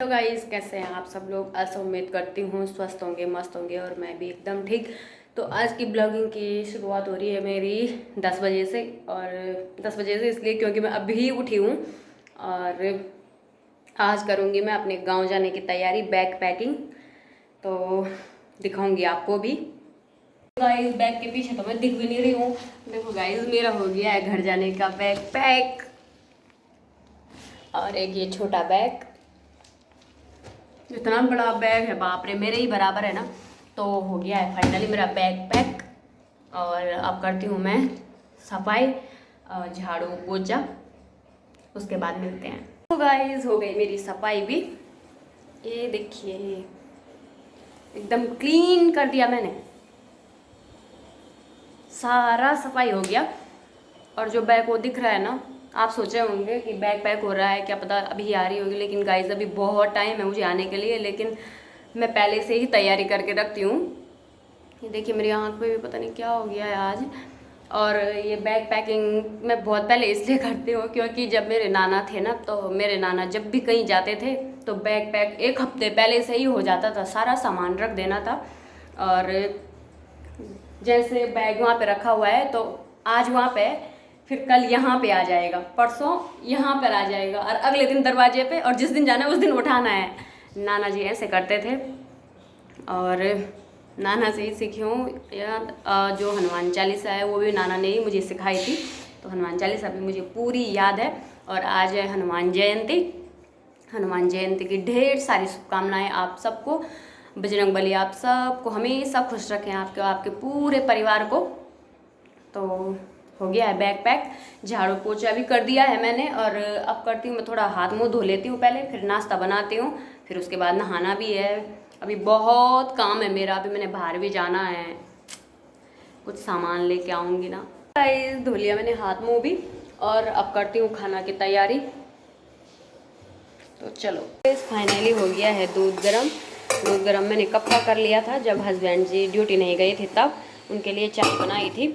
तो गाइस, कैसे हैं आप सब लोग। ऐसा उम्मीद करती हूँ स्वस्थ होंगे, मस्त होंगे और मैं भी एकदम ठीक। तो आज की ब्लॉगिंग की शुरुआत हो रही है मेरी 10 बजे से। और 10 बजे से इसलिए क्योंकि मैं अभी उठी हूँ और आज करूँगी मैं अपने गांव जाने की तैयारी, बैग पैकिंग। तो दिखाऊंगी आपको भी। गाइस, बैग के पीछे तो मैं दिख भी नहीं रही हूँ। देखो गाइस, मेरा हो गया है घर जाने का बैग पैक। और एक ये छोटा बैग, इतना बड़ा बैग है, बाप रे, मेरे ही बराबर है ना। तो हो गया है फाइनली मेरा बैग पैक। और अब करती हूँ मैं सफाई, झाड़ू पोछा, उसके बाद मिलते हैं। तो गाइस, हो गई मेरी सफाई भी। ये देखिए, एकदम क्लीन कर दिया मैंने, सारा सफाई हो गया। और जो बैग वो दिख रहा है ना, आप सोचे होंगे कि बैग पैक हो रहा है, क्या पता अभी आ रही होगी। लेकिन गाइस, अभी बहुत टाइम है मुझे आने के लिए, लेकिन मैं पहले से ही तैयारी करके रखती हूँ। ये देखिए, मेरी आँख पे भी पता नहीं क्या हो गया है आज। और ये बैग पैकिंग मैं बहुत पहले इसलिए करती हूँ क्योंकि जब मेरे नाना थे ना, तो मेरे नाना जब भी कहीं जाते थे तो बैग पैक एक हफ्ते पहले से ही हो जाता था, सारा सामान रख देना था। और जैसे बैग वहाँ पे रखा हुआ है तो आज वहाँ पे, फिर कल यहाँ पे आ जाएगा, परसों यहाँ पर आ जाएगा, और अगले दिन दरवाजे पे, और जिस दिन जाना है उस दिन उठाना है। नाना जी ऐसे करते थे और नाना से ही सीखी हूँ। जो हनुमान चालीसा है वो भी नाना ने ही मुझे सिखाई थी, तो हनुमान चालीसा भी मुझे पूरी याद है। और आज है हनुमान जयंती। हनुमान जयंती की ढेर सारी शुभकामनाएं आप सबको। बजरंग बली आप सबको हमेशा खुश रखें, आपके आपके पूरे परिवार को। तो हो गया है बैग पैक, झाड़ू पोछा भी कर दिया है मैंने। और अब करती हूँ मैं थोड़ा हाथ मुंह धो लेती हूँ पहले, फिर नाश्ता बनाती हूँ, फिर उसके बाद नहाना भी है। अभी बहुत काम है मेरा, अभी मैंने बाहर भी जाना है, कुछ सामान लेके आऊँगी ना। धो लिया मैंने हाथ मुंह भी, और अब करती हूँ खाना की तैयारी। तो चलो, फाइनली हो गया है दूध गरम। दूध गरम मैंने कब का कर लिया था, जब हस्बैंड जी ड्यूटी नहीं गए थे तब उनके लिए चाय बनाई थी,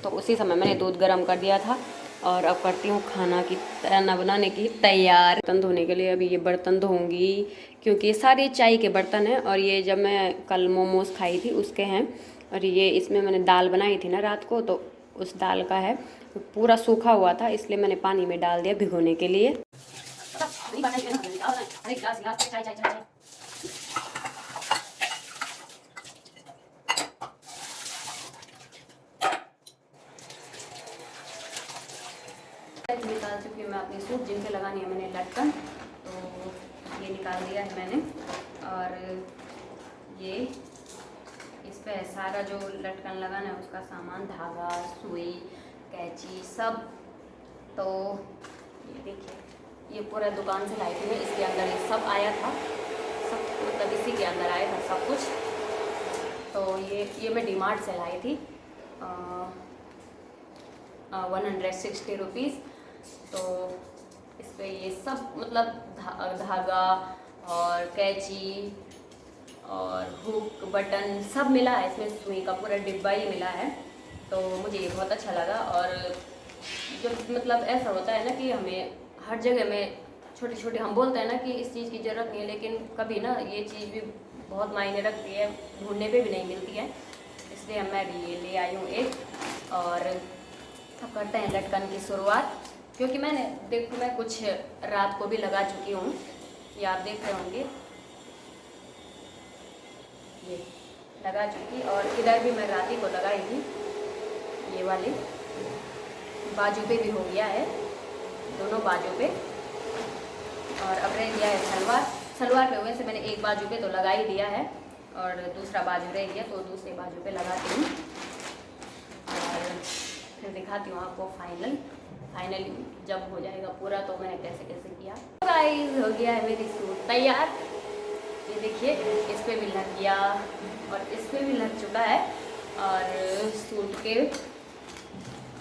तो उसी समय मैंने दूध गरम कर दिया था। और अब करती हूँ खाना बनाने की तैयार। बर्तन धोने के लिए अभी ये बर्तन धोऊंगी, क्योंकि ये सारे चाय के बर्तन हैं। और ये जब मैं कल मोमोज खाई थी उसके हैं। और ये इसमें मैंने दाल बनाई थी ना रात को, तो उस दाल का है, पूरा सूखा हुआ था, इसलिए मैंने पानी में डाल दिया भिगोने के लिए। निकाल चुकी हूँ मैं अपनी सूट, जिनके लगानी है मैंने लटकन, तो ये निकाल दिया है मैंने। और ये इस पे सारा जो लटकन लगाना है उसका सामान, धागा, सुई, कैंची, सब। तो ये देखिए, ये पूरा दुकान से लाई थी मैं, इसके अंदर ये सब आया था, सब मतलब इसी के अंदर आया था सब कुछ। तो ये मैं डीमार्ट से लाई थी, 160 रुपीज़। तो इस पर ये सब मतलब धागा और कैंची और हुक, बटन सब मिला है इसमें, सुई का पूरा डिब्बा ही मिला है। तो मुझे ये बहुत अच्छा लगा। और जब मतलब ऐसा होता है ना कि हमें हर जगह में छोटी छोटी, हम बोलते हैं ना कि इस चीज़ की ज़रूरत नहीं है, लेकिन कभी ना ये चीज़ भी बहुत मायने रखती है, ढूंढने पे भी नहीं मिलती है, इसलिए मैं भी ये ले आई हूँ एक। और अब करते हैं लटकन की शुरुआत, क्योंकि मैं कुछ रात को भी लगा चुकी हूँ, ये आप देख रहे होंगे, ये लगा चुकी। और इधर भी मैं रात ही को लगाई थी, ये वाले बाजू पे भी हो गया है, दोनों बाजू पे। और अब रह गया है सलवार पे वैसे मैंने एक बाजू पे तो लगा ही दिया है, और दूसरा बाजू रह गया, तो दूसरे बाजू पे लगाती हूँ और फिर दिखाती हूँ आपको फाइनली जब हो जाएगा पूरा, तो मैंने कैसे कैसे किया। तो गाइस, हो गया है मेरी सूट तैयार। ये देखिए, इस पे भी लग गया और इस पे भी लग चुका है। और सूट के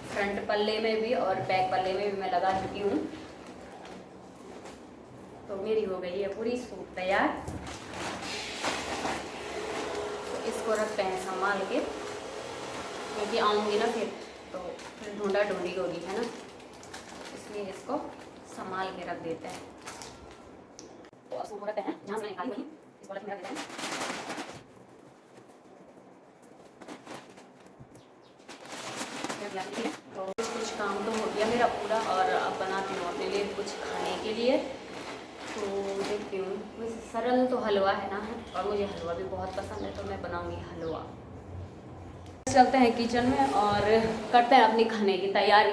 फ्रंट पल्ले में भी और बैक पल्ले में भी मैं लगा चुकी हूँ। तो मेरी हो गई है पूरी सूट तैयार। तो इसको रखते हैं संभाल के, क्योंकि आऊँगी ना फिर ढूंढा ढूंढी होगी, है ना, इसलिए इसको संभाल के रख देते हैं। तो इसको रखते हैं जहाँ से मैंने निकाली वहीं इसको रख देते हैं। तो कुछ काम तो हो गया मेरा पूरा और अब बनाती हूँ अपने लिए कुछ खाने के लिए। तो देखती हूँ, वैसे सरल तो हलवा है ना, और मुझे हलवा भी बहुत पसंद है, तो मैं बनाऊँगी हलवा। चलते हैं किचन में और करते हैं अपनी खाने की तैयारी।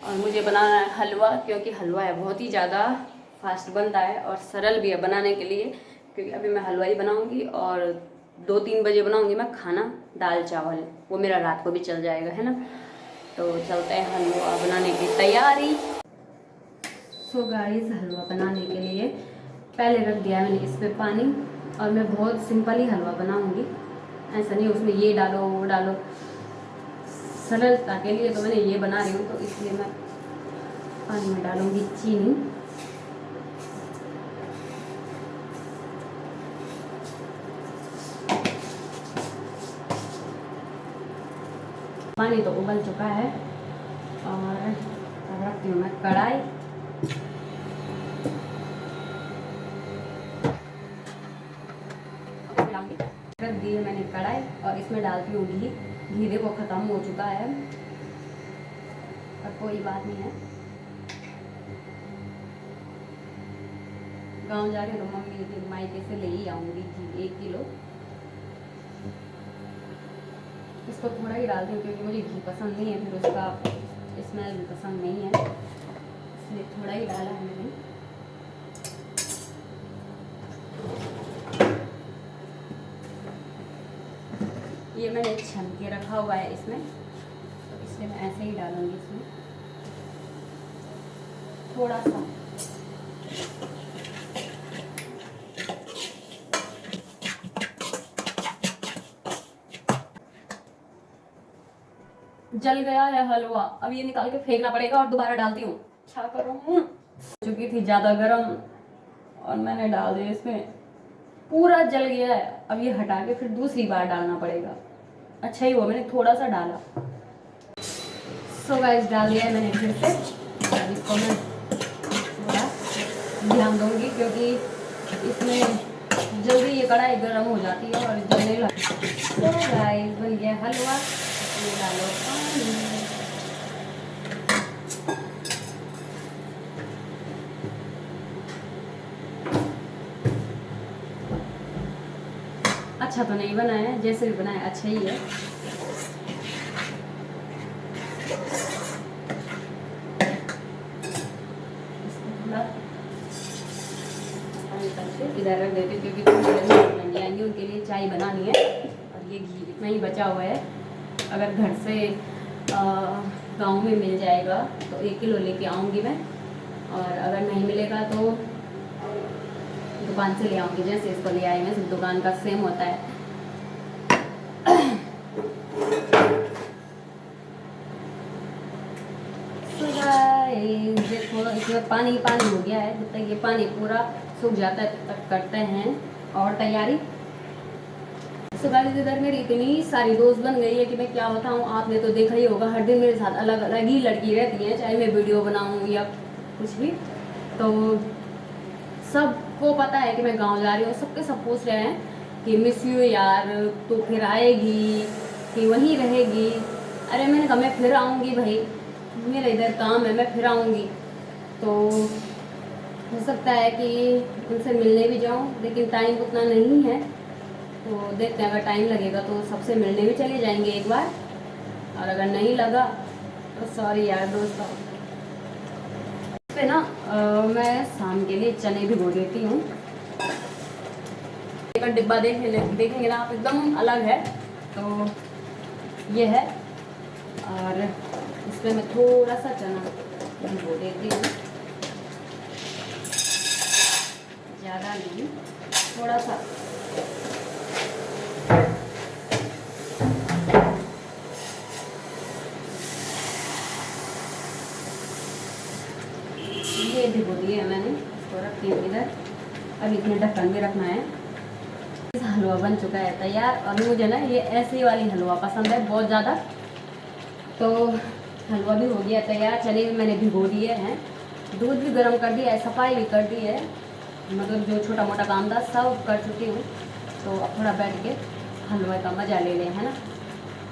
और मुझे बनाना है हलवा, क्योंकि हलवा है बहुत ही ज़्यादा फास्ट बनता है और सरल भी है बनाने के लिए। क्योंकि अभी मैं हलवा ही बनाऊँगी और 2-3 बजे बनाऊँगी मैं खाना, दाल चावल, वो मेरा रात को भी चल जाएगा, है ना। तो चलते हैं हलवा बनाने की तैयारी। सो गाइस, हलवा बनाने के लिए पहले रख दिया मैंने इस पर पानी, और मैं बहुत सिंपल ही हलवा बनाऊँगी, ऐसा नहीं उसमें ये डालो वो डालो, सरलता के लिए तो मैंने ये बना रही हूँ। तो इसलिए मैं पानी में डालूँगी चीनी। पानी तो उबल चुका है और रखती हूँ मैं कढ़ाई। रख दी है मैंने कढ़ाई और इसमें डालती हूँ घी। घी देखो ख़त्म हो चुका है, पर कोई बात नहीं है। गांव जा रही हूँ तो मम्मी के मायके से ले ही आऊँगी घी 1 किलो। इसको थोड़ा ही डालती हूँ क्योंकि मुझे घी पसंद नहीं है, फिर उसका स्मेल भी पसंद नहीं है, इसलिए थोड़ा ही डाला है मैंने। ये मैंने छन के रखा हुआ है इसमें, तो इसलिए मैं ऐसे ही डालूंगी इसमें थोड़ा सा। जल गया है हलवा, अब ये निकाल के फेंकना पड़ेगा और दोबारा डालती हूँ, क्या करूँ। चुकी थी ज़्यादा गर्म और मैंने डाल दिया इसमें, पूरा जल गया है। अब ये हटा के फिर दूसरी बार डालना पड़ेगा। अच्छा ही हुआ मैंने थोड़ा सा डाला। सो गाइस, डाल दिया है मैंने फिर से। अब इसको मैं थोड़ा ध्यान दूंगी क्योंकि इसमें जल्दी ये कढ़ाई गर्म हो जाती है और जलने लगती है। तो गाइस, बन गया हलवा। ये डालो पानी। अच्छा तो नहीं बना है, जैसे भी बनाया अच्छा ही है। इधर रख देती हूँ क्योंकि तो आएंगे उनके लिए चाय बनानी है। और ये घी इतना ही बचा हुआ है, अगर घर से गांव में मिल जाएगा तो 1 किलो लेके आऊँगी मैं, और अगर नहीं मिलेगा तो दुकान से ले आऊँगी। जैसे इसको ले आई मैं, सब दुकान का सेम होता है। देखो इसमें पानी पानी हो गया है, जब तक ये पानी पूरा सूख जाता है तब तक करते हैं और तैयारी। तो गाइस, इधर मेरी इतनी सारी दोस्त बन गई है कि मैं क्या बताऊँ। आपने तो देखा ही होगा, हर दिन मेरे साथ अलग अलग ही लड़की रहती है, चाहे मैं वीडियो बनाऊँ या कुछ भी। तो सबको पता है कि मैं गांव जा रही हूँ। सबके सब पूछ रहे हैं कि मिस यू यार, तो फिर आएगी कि वहीं रहेगी। अरे मैंने कहा मैं फिर आऊँगी भाई, मेरा इधर काम है, मैं फिर आऊँगी। तो हो सकता है कि उनसे मिलने भी जाऊँ, लेकिन टाइम उतना नहीं है। तो देखते हैं, अगर टाइम लगेगा तो सबसे मिलने भी चले जाएंगे एक बार, और अगर नहीं लगा तो सॉरी यार दोस्तों। पे ना मैं शाम के लिए चने भिगो देती हूँ। एक डिब्बा देखेंगे ना आप, एकदम अलग है। तो ये है, और इसमें मैं थोड़ा सा चना भिगो देती हूँ, ज़्यादा नहीं, थोड़ा सा। ये भिगो दिए मैंने, इसको रखती हूँ इधर। अब इतने ढक्कन में रखना है। हलवा बन चुका है तैयार, और मुझे ना ये ऐसी वाली हलवा पसंद है बहुत ज़्यादा। तो हलवा भी हो गया तैयार, चने भी मैंने भिगो दिए हैं, दूध भी गर्म कर दिया है, सफाई भी कर दी है। मतलब जो छोटा मोटा काम था सब कर चुकी हूँ। तो अब थोड़ा बैठ के हलवे का मज़ा ले लें, है ना।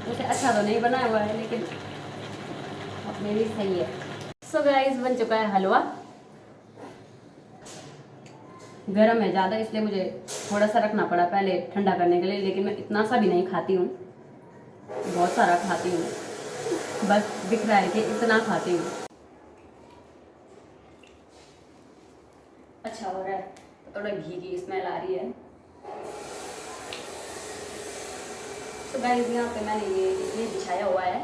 वैसे अच्छा तो नहीं बनाया हुआ है लेकिन अपने लिए सही है। सो गाइस, बन चुका है हलवा। गर्म है ज़्यादा, इसलिए मुझे थोड़ा सा रखना पड़ा पहले ठंडा करने के लिए, लेकिन मैं इतना सा भी नहीं खाती हूँ, बहुत सारा खाती हूँ। बस दिख रहा है कि इतना खाती हूँ। अच्छा हो रहा है, तो थोड़ा घी की स्मेल आ रही है। तो गाइस, यहाँ पे मैंने ये बिछाया हुआ है,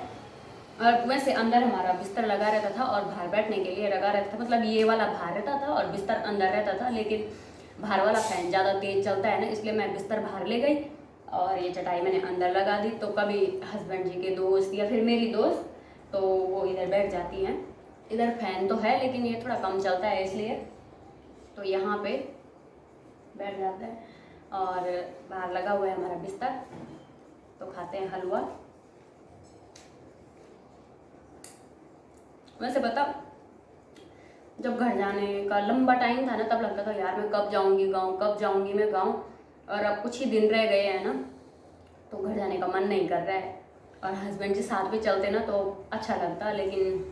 और वैसे अंदर हमारा बिस्तर लगा रहता था और बाहर बैठने के लिए लगा रहता था। मतलब ये वाला बाहर रहता था और बिस्तर अंदर रहता था, लेकिन बाहर वाला फैन ज़्यादा तेज़ चलता है ना, इसलिए मैं बिस्तर बाहर ले गई और ये चटाई मैंने अंदर लगा दी। तो कभी हस्बैंड जी के दोस्त या फिर मेरी दोस्त तो वो इधर बैठ जाती हैं। इधर फैन तो है लेकिन ये थोड़ा कम चलता है, इसलिए तो यहाँ पे बैठ जाते हैं। और बाहर लगा हुआ है हमारा बिस्तर, तो खाते हैं हलवा। वैसे बता, जब घर जाने का लंबा टाइम था ना, तब लगता था यार मैं कब जाऊंगी गाँव, कब जाऊंगी मैं गाँव। और अब कुछ ही दिन रह गए हैं ना, तो घर जाने का मन नहीं कर रहा है। और हस्बैंड जी साथ में चलते ना तो अच्छा लगता, लेकिन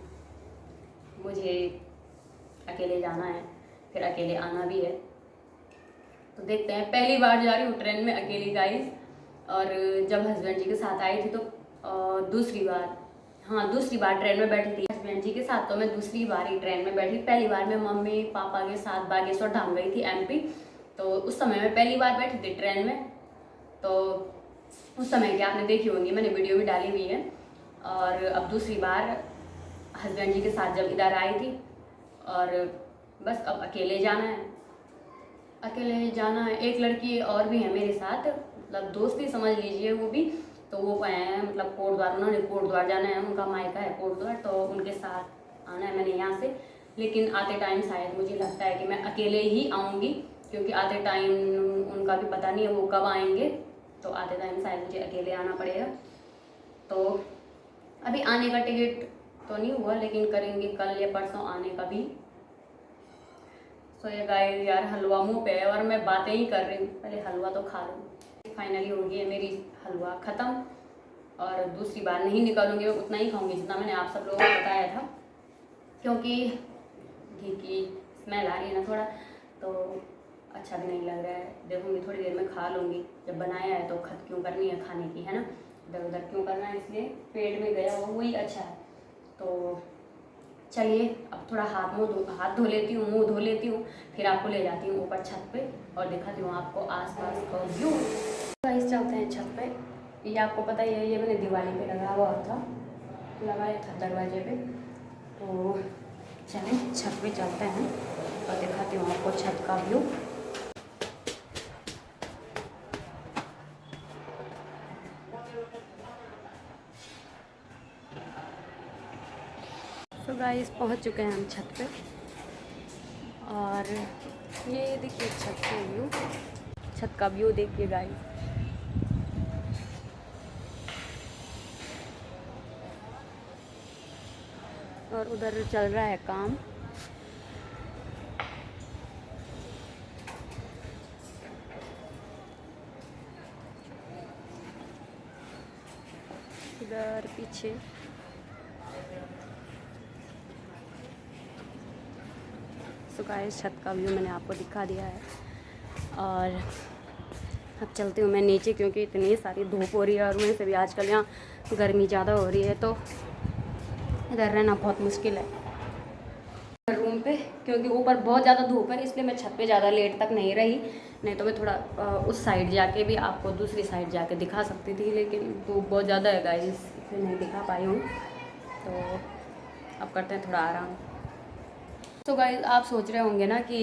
मुझे अकेले जाना है, फिर अकेले आना भी है। तो देखते हैं, पहली बार जा रही हूँ ट्रेन में अकेली गाइस। और जब हस्बैंड जी के साथ आई थी तो दूसरी बार ट्रेन में बैठी थी हस्बैंड जी के साथ। तो मैं दूसरी बार ही ट्रेन में बैठी। पहली बार मैं मम्मी पापा के साथ बागेश्वर धाम गई थी, एमपी। तो उस समय मैं पहली बार बैठी थी ट्रेन में। तो उस समय की आपने देखी होंगी, मैंने वीडियो भी डाली हुई है। और अब दूसरी बार हस्बैंड जी के साथ जब इधर आई थी, और बस अब अकेले जाना है। एक लड़की और भी है मेरे साथ, मतलब दोस्ती समझ लीजिए वो भी। तो वो हैं मतलब कोटद्वार, उन्होंने कोटद्वार जाना है, उनका मायका है कोटद्वार, तो उनके साथ आना है मैंने यहाँ से। लेकिन आते टाइम शायद मुझे लगता है कि मैं अकेले ही आऊँगी, क्योंकि आते टाइम उनका भी पता नहीं है वो कब आएंगे। तो आते टाइम शायद मुझे अकेले आना पड़ेगा। तो अभी आने का टिकट तो नहीं हुआ, लेकिन करेंगे कल या परसों आने का भी। सो ये गाइस, यार हलवा मुँह पे है और मैं बातें ही कर रही हूँ, पहले हलवा तो खा लूँ। फाइनली हो गई है मेरी हलवा ख़त्म, और दूसरी बार नहीं निकालूंगी, मैं उतना ही खाऊंगी जितना मैंने आप सब लोगों को बताया था, क्योंकि घी की स्मेल आ रही है ना थोड़ा, तो अच्छा भी नहीं लग रहा है। देखूंगी थोड़ी देर में खा लूँगी, जब बनाया है तो खत क्यों करनी है खाने की, है ना, इधर उधर क्यों करना है, इसलिए पेट में गया हो वही अच्छा है। तो चलिए अब थोड़ा हाथ धो लेती हूँ, मुंह धो लेती हूँ, फिर आपको ले जाती हूँ ऊपर छत पे और दिखाती हूँ आपको आसपास का व्यू। गाइस, चलते हैं छत पे। ये आपको पता ही है, ये मैंने दिवाली पे लगाया था दरवाजे पे। तो चलें छत पे चलते हैं और दिखाती हूँ आपको छत का व्यू। तो गाइस, पहुँच चुके हैं हम छत पे, और ये देखिए छत का व्यू देखिए गाइस। और उधर चल रहा है काम। इधर पीछे तो गाइस, छत का व्यू मैंने आपको दिखा दिया है। और अब चलती हूँ मैं नीचे, क्योंकि इतनी सारी धूप हो रही है और वैसे भी आजकल यहाँ गर्मी ज़्यादा हो रही है, तो इधर रहना बहुत मुश्किल है रूम पे, क्योंकि ऊपर बहुत ज़्यादा धूप है, इसलिए मैं छत पे ज़्यादा लेट तक नहीं रही। नहीं तो मैं थोड़ा उस साइड जाके भी आपको दूसरी साइड जाके दिखा सकती थी, लेकिन धूप बहुत ज़्यादा है गाइस, इसलिए नहीं दिखा पाई हूँ। तो अब करते हैं थोड़ा आराम। तो गाइस, आप सोच रहे होंगे ना कि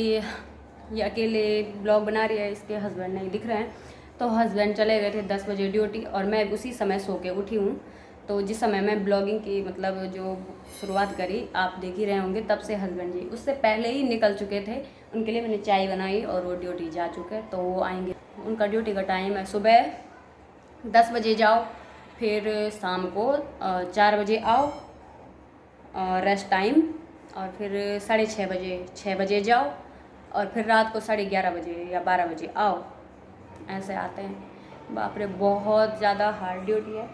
ये अकेले ब्लॉग बना रही है, इसके हस्बैंड नहीं दिख रहे हैं। तो हस्बैंड चले गए थे 10 बजे ड्यूटी, और मैं उसी समय सो के उठी हूँ। तो जिस समय मैं ब्लॉगिंग की मतलब जो शुरुआत करी, आप देख ही रहे होंगे, तब से हस्बैंड जी उससे पहले ही निकल चुके थे। उनके लिए मैंने चाय बनाई और वो ड्यूटी जा चुके हैं, तो वो आएंगे। उनका ड्यूटी का टाइम है सुबह 10 बजे जाओ, फिर शाम को 4 बजे आओ रेस्ट टाइम, और फिर 6:30 बजे 6 बजे जाओ, और फिर रात को 11:30 बजे या 12 बजे आओ, ऐसे आते हैं। बाप रे बहुत ज़्यादा हार्ड ड्यूटी है।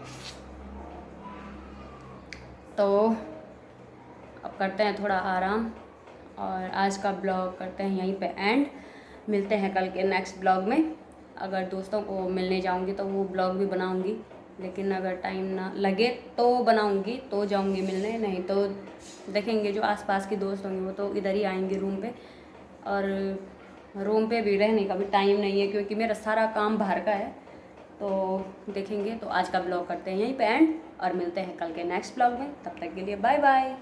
तो अब करते हैं थोड़ा आराम और आज का ब्लॉग करते हैं यहीं पे एंड। मिलते हैं कल के नेक्स्ट ब्लॉग में। अगर दोस्तों को मिलने जाऊंगी तो वो ब्लॉग भी बनाऊंगी, लेकिन अगर टाइम ना लगे तो बनाऊंगी, तो जाऊंगी मिलने, नहीं तो देखेंगे। जो आसपास के दोस्त होंगे वो तो इधर ही आएंगे रूम पे, और रूम पे भी रहने का भी टाइम नहीं है क्योंकि मेरा सारा काम बाहर का है। तो देखेंगे। तो आज का ब्लॉग करते हैं यहीं पे एंड और मिलते हैं कल के नेक्स्ट ब्लॉग में। तब तक के लिए बाय बाय।